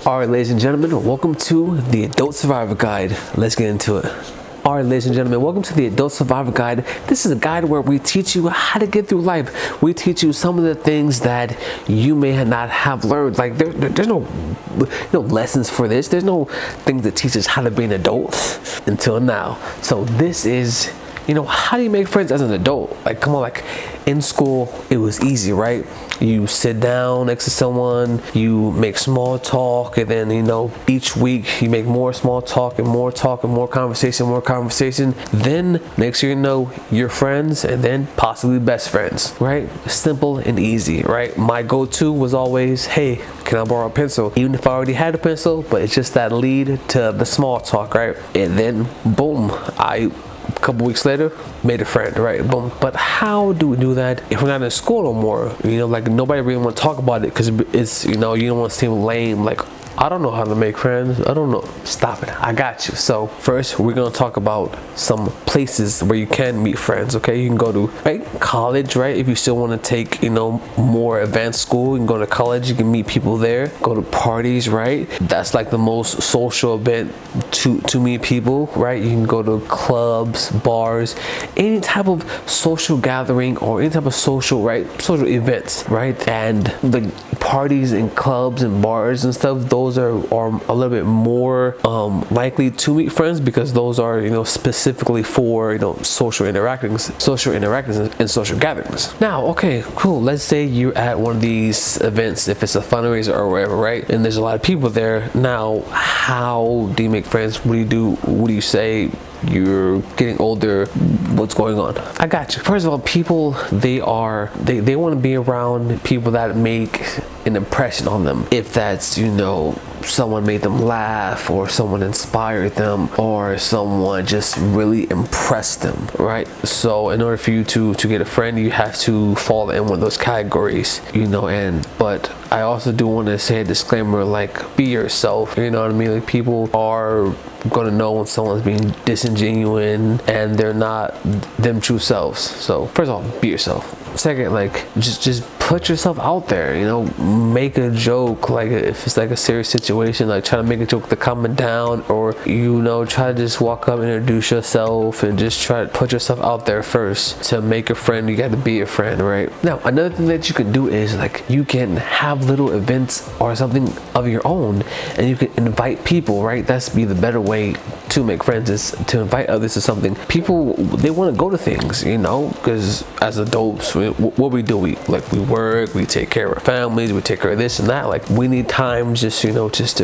Alright, ladies and gentlemen, welcome to the Adult Survivor Guide. Let's get into it. Alright, ladies and gentlemen, welcome to the Adult Survivor Guide. This is a guide where we teach you how to get through life. We teach you some of the things that you may not have learned. Like there's no lessons for this. There's no things that teach us how to be an adult until now. So this is, how do you make friends as an adult? Like, come on, like in school, it was easy, right? You sit down next to someone, you make small talk, and then, each week you make more small talk and more conversation. Then next year, you're friends and then possibly best friends, right? Simple and easy, right? My go-to was always, hey, can I borrow a pencil? Even if I already had a pencil, but it's just that lead to the small talk, right? And then boom, a couple weeks later, made a friend, right? Boom. But how do we do that if we're not in school no more? Like nobody really want to talk about it because it's, you don't want to seem lame. Like, I don't know how to make friends. I don't know. Stop it. I got you. So first, we're going to talk about some places where you can meet friends, okay? You can go to, college, right? If you still want to take, more advanced school, you can go to college. You can meet people there. Go to parties, right? That's like the most social event to meet people, right? You can go to clubs, bars, any type of social gathering or any type of social events, right? And the parties and clubs and bars and stuff, those are a little bit more likely to meet friends because those are specifically for social interactions and social gatherings. Now, okay, cool, let's say you're at one of these events, if it's a fundraiser or whatever, right? And there's a lot of people there. Now, how do you make friends? What do you do? What do you say? You're getting older, what's going on? I got you. First of all, people, they want to be around people that make an impression on them. If that's, someone made them laugh, or someone inspired them, or someone just really impressed them, right? So in order for you to get a friend, you have to fall in one of those categories, but I also do want to say a disclaimer, like, be yourself, you know what I mean? Like, people are gonna know when someone's being disingenuous and they're not them true selves. So first of all, be yourself. Second, like, just put yourself out there, make a joke, like if it's like a serious situation, like try to make a joke to calm it down, or try to just walk up, introduce yourself, and just try to put yourself out there first. To make a friend, you got to be a friend, right? Now, another thing that you can do is, like, you can have little events or something of your own, and you can invite people, right? That's be the better way to make friends, is to invite others to something. People, they want to go to things, because as adults, what we do, we work, we take care of our families, we take care of this and that. Like, we need time just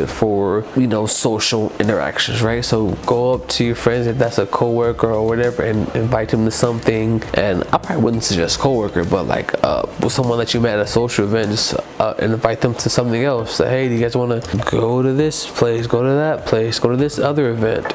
for social interactions, right? So go up to your friends, if that's a coworker or whatever, and invite them to something. And I probably wouldn't suggest coworker, but like with someone that you met at a social event, just invite them to something else. Say, hey, do you guys want to go to this place, go to that place, go to this other event,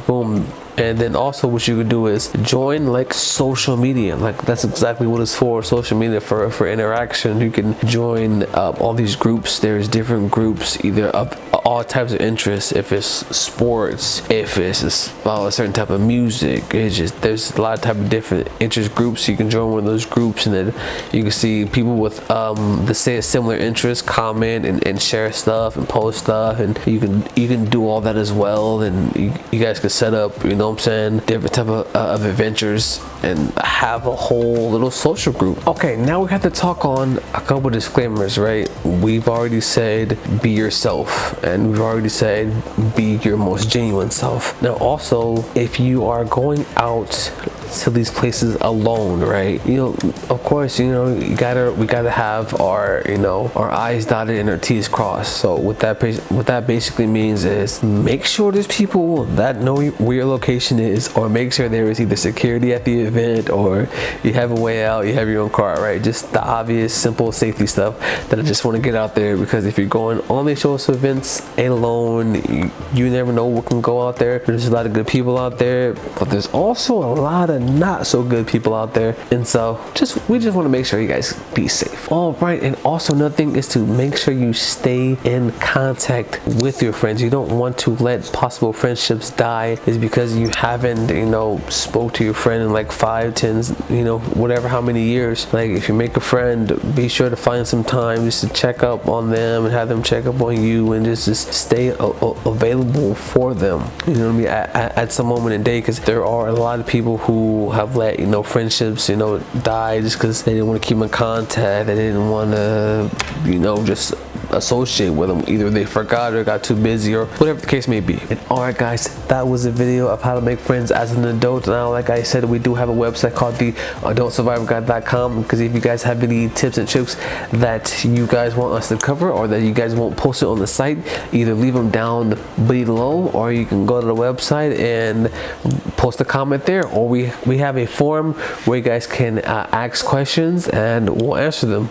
boom. And then also what you could do is join like social media. Like, that's exactly what it's for, social media, for interaction. You can join all these groups. There's different groups, either of all types of interests. If it's sports, if it's a certain type of music, there's a lot of type of different interest groups. You can join one of those groups, and then you can see people with the similar interests comment and share stuff and post stuff, and you can do all that as well. And you guys can set up, different type of adventures and have a whole little social group. Okay, now we have to talk on a couple disclaimers, right? We've already said be yourself, and we've already said be your most genuine self. Now also, if you are going out to these places alone, right? Of course, we gotta have our I's dotted and our T's crossed. So what that basically means is make sure there's people that know where your location is, or make sure there is either security at the event, or you have a way out, you have your own car, right? Just the obvious, simple safety stuff that I just want to get out there, because if you're going on these social events alone, you never know what can go out there. There's a lot of good people out there, but there's also a lot of not so good people out there, and so we just want to make sure you guys be safe. All right, and also another thing is to make sure you stay in contact with your friends. You don't want to let possible friendships die is because you haven't, spoke to your friend in like 5, 10, whatever, how many years. Like, if you make a friend, be sure to find some time just to check up on them and have them check up on you, and just stay available for them. You know what I mean? At some moment in the day, because there are a lot of people who have let friendships die just because they didn't want to keep in contact. They didn't want to just associate with them. Either they forgot or got too busy or whatever the case may be. And alright guys, that was a video of how to make friends as an adult. Now, like I said, we do have a website called the adultsurvivorguide.com, because if you guys have any tips and tricks that you guys want us to cover or that you guys won't post it on the site, either leave them down below or you can go to the website and post a comment there, or we have a forum where you guys can ask questions and we'll answer them.